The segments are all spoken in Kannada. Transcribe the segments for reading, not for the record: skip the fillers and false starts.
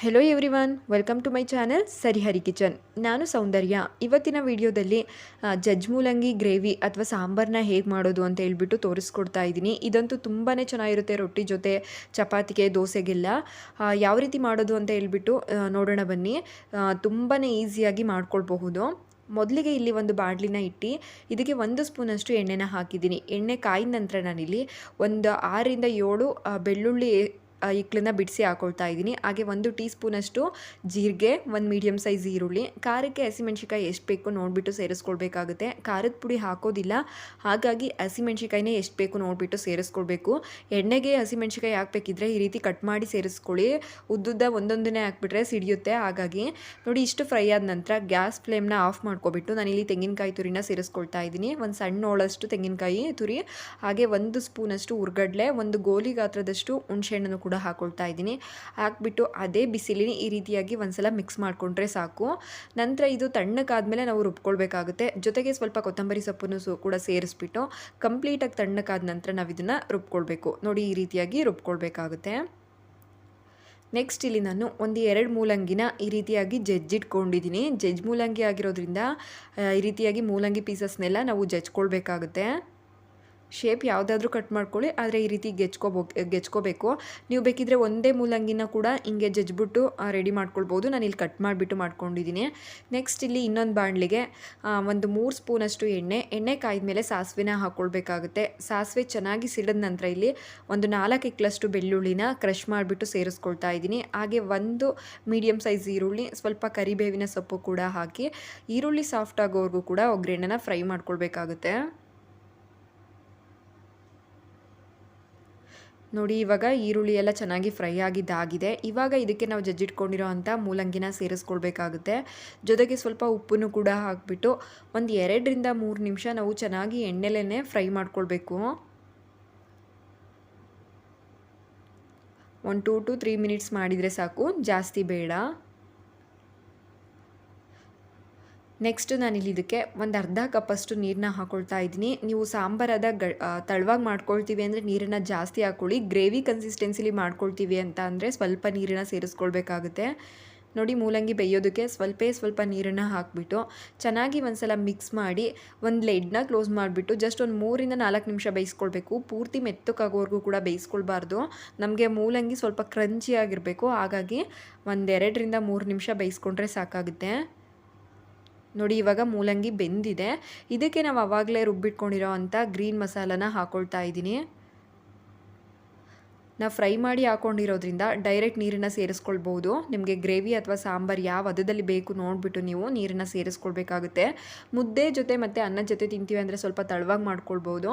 Hello everyone, welcome to my channel Sarihari kitchen. ನಾನು ಸೌಂದರ್ಯ. ಇವತ್ತಿನ ವಿಡಿಯೋದಲ್ಲಿ ಜಜ್ ಮೂಲಂಗಿ ಗ್ರೇವಿ ಅಥವಾ ಸಾಂಬಾರನ್ನ ಹೇಗೆ ಮಾಡೋದು ಅಂತ ಹೇಳ್ಬಿಟ್ಟು ತೋರಿಸ್ಕೊಡ್ತಾ ಇದ್ದೀನಿ. ಇದಂತೂ ತುಂಬಾ ಚೆನ್ನಾಗಿರುತ್ತೆ ರೊಟ್ಟಿ ಜೊತೆ, ಚಪಾತಿಗೆ, ದೋಸೆಗೆಲ್ಲ. ಯಾವ ರೀತಿ ಮಾಡೋದು ಅಂತ ಹೇಳ್ಬಿಟ್ಟು ನೋಡೋಣ ಬನ್ನಿ. ತುಂಬಾ ಈಸಿಯಾಗಿ ಮಾಡ್ಕೊಳ್ಬಹುದು. ಮೊದಲಿಗೆ ಇಲ್ಲಿ ಒಂದು ಬಾಣಲಿನ ಇಟ್ಟು ಇದಕ್ಕೆ 1 ಸ್ಪೂನಷ್ಟು ಎಣ್ಣೆನ ಹಾಕಿದ್ದೀನಿ. ಎಣ್ಣೆ ಕಾಯಿದ ನಂತರ ನಾನಿಲ್ಲಿ ಒಂದು 6ರಿಂದ 7 ಬೆಳ್ಳುಳ್ಳಿ ಇಕ್ಕಳನ್ನ ಬಿಡಿಸಿ ಹಾಕೊಳ್ತಾ ಇದ್ದೀನಿ. ಹಾಗೆ 1 ಟೀ ಸ್ಪೂನಷ್ಟು ಜೀರಿಗೆ, 1 ಮೀಡಿಯಮ್ ಸೈಜ್ ಈರುಳ್ಳಿ, ಖಾರಕ್ಕೆ ಹಸಿಮೆಣ್ಸಿಕಾಯಿ ಎಷ್ಟು ಬೇಕು ನೋಡಿಬಿಟ್ಟು ಸೇರಿಸ್ಕೊಳ್ಬೇಕಾಗುತ್ತೆ. ಖಾರದ ಪುಡಿ ಹಾಕೋದಿಲ್ಲ, ಹಾಗಾಗಿ ಹಸಿಮೆಣ್ಸಿಕಾಯಿನೇ ಎಷ್ಟು ಬೇಕು ನೋಡಿಬಿಟ್ಟು ಸೇರಿಸ್ಕೊಳ್ಬೇಕು. ಎಣ್ಣೆಗೆ ಹಸಿಮೆಣ್ಸಿಕಾಯಿ ಹಾಕಬೇಕಿದ್ರೆ ಈ ರೀತಿ ಕಟ್ ಮಾಡಿ ಸೇರಿಸ್ಕೊಳ್ಳಿ. ಉದ್ದುದ್ದ ಒಂದೊಂದನ್ನೇ ಹಾಕ್ಬಿಟ್ರೆ ಸಿಡಿಯುತ್ತೆ. ಹಾಗಾಗಿ ನೋಡಿ, ಇಷ್ಟು ಫ್ರೈ ಆದ ನಂತರ ಗ್ಯಾಸ್ ಫ್ಲೇಮ್ನ ಆಫ್ ಮಾಡ್ಕೊಬಿಟ್ಟು ನಾನಿಲ್ಲಿ ತೆಂಗಿನಕಾಯಿ ತುರಿನ ಸೇರಿಸ್ಕೊಳ್ತಾ ಇದ್ದೀನಿ. ಒಂದು ಸಣ್ಣ ಹೋಳಷ್ಟು ತೆಂಗಿನಕಾಯಿ ತುರಿ, ಹಾಗೆ 1 ಸ್ಪೂನಷ್ಟು ಹುರ್ಗಡ್ಲೆ, 1 ಗೋಲಿ ಗಾತ್ರದಷ್ಟು ಹುಣಸೆಹಣ್ಣನ್ನು ಕೂಡ ಹಾಕೊಳ್ತಾ ಇದ್ದೀನಿ. ಹಾಕ್ಬಿಟ್ಟು ಅದೇ ಬಿಸಿಲಿನ ಈ ರೀತಿಯಾಗಿ ಒಂದ್ಸಲ ಮಿಕ್ಸ್ ಮಾಡಿಕೊಂಡ್ರೆ ಸಾಕು. ನಂತರ ಇದು ತಣ್ಣಕ್ಕಾದ್ಮೇಲೆ ನಾವು ರುಬ್ಕೊಳ್ಬೇಕಾಗುತ್ತೆ. ಜೊತೆಗೆ ಸ್ವಲ್ಪ ಕೊತ್ತಂಬರಿ ಸೊಪ್ಪನ್ನು ಕೂಡ ಸೇರಿಸ್ಬಿಟ್ಟು ಕಂಪ್ಲೀಟಾಗಿ ತಣ್ಣಕ್ಕಾದ ನಂತರ ನಾವು ಇದನ್ನು ರುಬ್ಕೊಳ್ಬೇಕು. ನೋಡಿ, ಈ ರೀತಿಯಾಗಿ ರುಬ್ಕೊಳ್ಬೇಕಾಗುತ್ತೆ. ನೆಕ್ಸ್ಟ್ ಇಲ್ಲಿ ನಾನು 1-2 ಮೂಲಂಗಿನ ಈ ರೀತಿಯಾಗಿ ಜಜ್ಜಿಟ್ಕೊಂಡಿದ್ದೀನಿ. ಜಜ್ ಮೂಲಂಗಿ ಆಗಿರೋದ್ರಿಂದ ಈ ರೀತಿಯಾಗಿ ಮೂಲಂಗಿ ಪೀಸಸ್ನೆಲ್ಲ ನಾವು ಜಜ್ಕೊಳ್ಬೇಕಾಗುತ್ತೆ. ಶೇಪ್ ಯಾವುದಾದ್ರೂ ಕಟ್ ಮಾಡ್ಕೊಳ್ಳಿ, ಆದರೆ ಈ ರೀತಿ ಗೆಚ್ಕೋಬೇಕು. ನೀವು ಬೇಕಿದ್ರೆ ಒಂದೇ ಮೂಲಂಗಿನ ಕೂಡ ಹಿಂಗೆ ಜಜ್ಜಿಬಿಟ್ಟು ರೆಡಿ ಮಾಡ್ಕೊಳ್ಬೋದು. ನಾನು ಇಲ್ಲಿ ಕಟ್ ಮಾಡಿಬಿಟ್ಟು ಮಾಡ್ಕೊಂಡಿದ್ದೀನಿ. ನೆಕ್ಸ್ಟ್ ಇಲ್ಲಿ ಇನ್ನೊಂದು ಬಾಣಲಿಗೆ 3 ಸ್ಪೂನಷ್ಟು ಎಣ್ಣೆ ಕಾಯ್ದ ಮೇಲೆ ಸಾಸಿವೆನ ಹಾಕ್ಕೊಳ್ಬೇಕಾಗುತ್ತೆ. ಸಾಸಿವೆ ಚೆನ್ನಾಗಿ ಸಿಡಿದ ನಂತರ ಇಲ್ಲಿ 4 ಇಕ್ಕಳಷ್ಟು ಬೆಳ್ಳುಳ್ಳಿನ ಕ್ರಷ್ ಮಾಡಿಬಿಟ್ಟು ಸೇರಿಸ್ಕೊಳ್ತಾ ಇದ್ದೀನಿ. ಹಾಗೆ 1 ಮೀಡಿಯಮ್ ಸೈಜ್ ಈರುಳ್ಳಿ, ಸ್ವಲ್ಪ ಕರಿಬೇವಿನ ಸೊಪ್ಪು ಕೂಡ ಹಾಕಿ ಈರುಳ್ಳಿ ಸಾಫ್ಟ್ ಆಗೋವರೆಗೂ ಕೂಡ ಒಗ್ಗರಣೆನ ಫ್ರೈ ಮಾಡ್ಕೊಳ್ಬೇಕಾಗುತ್ತೆ. ನೋಡಿ, ಇವಾಗ ಈರುಳ್ಳಿ ಎಲ್ಲ ಚೆನ್ನಾಗಿ ಫ್ರೈ ಆಗಿದ್ದಾಗಿದೆ. ಇವಾಗ ಇದಕ್ಕೆ ನಾವು ಜಜ್ಜಿಟ್ಕೊಂಡಿರೋ ಅಂಥ ಮೂಲಂಗಿನ ಸೇರಿಸ್ಕೊಳ್ಬೇಕಾಗುತ್ತೆ. ಜೊತೆಗೆ ಸ್ವಲ್ಪ ಉಪ್ಪನ್ನು ಕೂಡ ಹಾಕಿಬಿಟ್ಟು 2ರಿಂದ 3 ನಿಮಿಷ ನಾವು ಚೆನ್ನಾಗಿ ಎಣ್ಣೆಲೇ ಫ್ರೈ ಮಾಡ್ಕೊಳ್ಬೇಕು. 2 to 3 ಮಿನಿಟ್ಸ್ ಮಾಡಿದರೆ ಸಾಕು, ಜಾಸ್ತಿ ಬೇಡ. ನೆಕ್ಸ್ಟ್ ನಾನಿಲ್ಲಿ ಇದಕ್ಕೆ ಒಂದು ಅರ್ಧ ಕಪ್ಪಷ್ಟು ನೀರನ್ನ ಹಾಕ್ಕೊಳ್ತಾ ಇದ್ದೀನಿ. ನೀವು ಸಾಂಬಾರದ ತಳವಾಗಿ ಮಾಡ್ಕೊಳ್ತೀವಿ ಅಂದರೆ ನೀರನ್ನು ಜಾಸ್ತಿ ಹಾಕ್ಕೊಳ್ಳಿ. ಗ್ರೇವಿ ಕನ್ಸಿಸ್ಟೆನ್ಸಿಲಿ ಮಾಡ್ಕೊಳ್ತೀವಿ ಅಂತ ಅಂದರೆ ಸ್ವಲ್ಪ ನೀರನ್ನು ಸೇರಿಸ್ಕೊಳ್ಬೇಕಾಗುತ್ತೆ. ನೋಡಿ, ಮೂಲಂಗಿ ಬೇಯೋದಕ್ಕೆ ಸ್ವಲ್ಪ ನೀರನ್ನು ಹಾಕಿಬಿಟ್ಟು ಚೆನ್ನಾಗಿ ಒಂದ್ಸಲ ಮಿಕ್ಸ್ ಮಾಡಿ ಒಂದು ಲೆಡ್ನ ಕ್ಲೋಸ್ ಮಾಡಿಬಿಟ್ಟು ಜಸ್ಟ್ ಒಂದು 3ರಿಂದ 4 ನಿಮಿಷ ಬೇಯಿಸ್ಕೊಳ್ಬೇಕು. ಪೂರ್ತಿ ಮೆತ್ತಕ್ಕಾಗೋವರೆಗೂ ಕೂಡ ಬೇಯಿಸ್ಕೊಳ್ಬಾರ್ದು. ನಮಗೆ ಮೂಲಂಗಿ ಸ್ವಲ್ಪ ಕ್ರಂಚಿ ಆಗಿರಬೇಕು. ಹಾಗಾಗಿ 2ರಿಂದ 3 ನಿಮಿಷ ಬೇಯಿಸ್ಕೊಂಡ್ರೆ ಸಾಕಾಗುತ್ತೆ. ನೋಡಿ, ಇವಾಗ ಮೂಲಂಗಿ ಬೆಂದಿದೆ. ಇದಕ್ಕೆ ನಾವು ಆವಾಗಲೇ ರುಬ್ಬಿಟ್ಕೊಂಡಿರೋ ಅಂಥ ಗ್ರೀನ್ ಮಸಾಲಾನ ಹಾಕ್ಕೊಳ್ತಾ ಇದ್ದೀನಿ. ನಾವು ಫ್ರೈ ಮಾಡಿ ಹಾಕ್ಕೊಂಡಿರೋದ್ರಿಂದ ಡೈರೆಕ್ಟ್ ನೀರನ್ನು ಸೇರಿಸ್ಕೊಳ್ಬೋದು. ನಿಮಗೆ ಗ್ರೇವಿ ಅಥವಾ ಸಾಂಬಾರು ಯಾವ ಹದದಲ್ಲಿ ಬೇಕು ನೋಡಿಬಿಟ್ಟು ನೀವು ನೀರನ್ನು ಸೇರಿಸ್ಕೊಳ್ಬೇಕಾಗುತ್ತೆ. ಮುದ್ದೆ ಜೊತೆ ಮತ್ತು ಅನ್ನದ ಜೊತೆ ತಿಂತೀವಿ ಅಂದರೆ ಸ್ವಲ್ಪ ತಳವಾಗಿ ಮಾಡ್ಕೊಳ್ಬೋದು.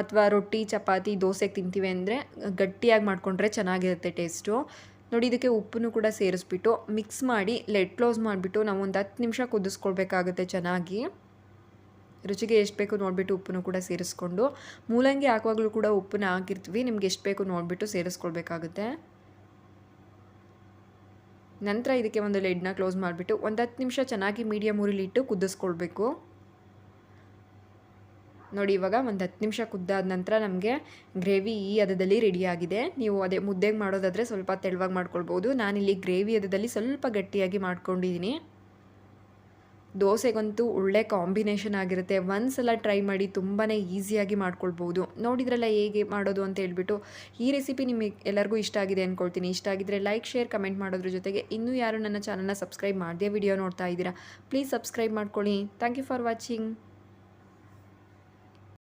ಅಥವಾ ರೊಟ್ಟಿ, ಚಪಾತಿ, ದೋಸೆಗೆ ತಿಂತೀವಿ ಅಂದರೆ ಗಟ್ಟಿಯಾಗಿ ಮಾಡಿಕೊಂಡ್ರೆ ಚೆನ್ನಾಗಿರುತ್ತೆ ಟೇಸ್ಟು. ನೋಡಿ, ಇದಕ್ಕೆ ಉಪ್ಪನ್ನು ಕೂಡ ಸೇರಿಸ್ಬಿಟ್ಟು ಮಿಕ್ಸ್ ಮಾಡಿ ಲೆಡ್ ಕ್ಲೋಸ್ ಮಾಡಿಬಿಟ್ಟು ನಾವು ಒಂದು 10 ನಿಮಿಷ ಕುದಿಸ್ಕೊಳ್ಬೇಕಾಗುತ್ತೆ ಚೆನ್ನಾಗಿ. ರುಚಿಗೆ ಎಷ್ಟು ಬೇಕು ನೋಡಿಬಿಟ್ಟು ಉಪ್ಪನ್ನು ಕೂಡ ಸೇರಿಸ್ಕೊಂಡು, ಮೂಲಂಗಿ ಹಾಕುವಾಗಲೂ ಕೂಡ ಉಪ್ಪನ್ನ ಹಾಕಿರ್ತೀವಿ, ನಿಮ್ಗೆ ಎಷ್ಟು ಬೇಕು ನೋಡಿಬಿಟ್ಟು ಸೇರಿಸ್ಕೊಳ್ಬೇಕಾಗುತ್ತೆ. ನಂತರ ಇದಕ್ಕೆ ಒಂದು ಲೆಡ್ನ ಕ್ಲೋಸ್ ಮಾಡಿಬಿಟ್ಟು ಒಂದು 10 ನಿಮಿಷ ಚೆನ್ನಾಗಿ ಮೀಡಿಯಮ್ ಉರಿಲಿಟ್ಟು ಕುದಿಸ್ಕೊಳ್ಬೇಕು. ನೋಡಿ, ಇವಾಗ ಒಂದು 10 ನಿಮಿಷ ಕುದ್ದಾದ ನಂತರ ನಮಗೆ ಗ್ರೇವಿ ಈ ಹದದಲ್ಲಿ ರೆಡಿಯಾಗಿದೆ. ನೀವು ಅದೇ ಮುದ್ದೆಗೆ ಮಾಡೋದಾದರೆ ಸ್ವಲ್ಪ ತೆಳುವಾಗಿ ಮಾಡ್ಕೊಳ್ಬೋದು. ನಾನಿಲ್ಲಿ ಗ್ರೇವಿ ಹದದಲ್ಲಿ ಸ್ವಲ್ಪ ಗಟ್ಟಿಯಾಗಿ ಮಾಡ್ಕೊಂಡಿದ್ದೀನಿ. ದೋಸೆಗಂತೂ ಒಳ್ಳೆ ಕಾಂಬಿನೇಷನ್ ಆಗಿರುತ್ತೆ. ಒಂದ್ಸಲ ಟ್ರೈ ಮಾಡಿ, ತುಂಬಾ ಈಸಿಯಾಗಿ ಮಾಡ್ಕೊಳ್ಬೋದು. ನೋಡಿದ್ರಲ್ಲ ಹೇಗೆ ಮಾಡೋದು ಅಂತ ಹೇಳ್ಬಿಟ್ಟು. ಈ ರೆಸಿಪಿ ನಿಮಗೆ ಎಲ್ಲರಿಗೂ ಇಷ್ಟ ಆಗಿದೆ ಅಂದ್ಕೊಳ್ತೀನಿ. ಇಷ್ಟ ಆಗಿದ್ರೆ ಲೈಕ್, ಶೇರ್, ಕಮೆಂಟ್ ಮಾಡೋದ್ರ ಜೊತೆಗೆ ಇನ್ನೂ ಯಾರು ನನ್ನ ಚಾನಲ್ನ ಸಬ್ಸ್ಕ್ರೈಬ್ ಮಾಡದೆ ವಿಡಿಯೋ ನೋಡ್ತಾ ಇದ್ದೀರಾ, ಪ್ಲೀಸ್ ಸಬ್ಸ್ಕ್ರೈಬ್ ಮಾಡ್ಕೊಳ್ಳಿ. Thank you for watching.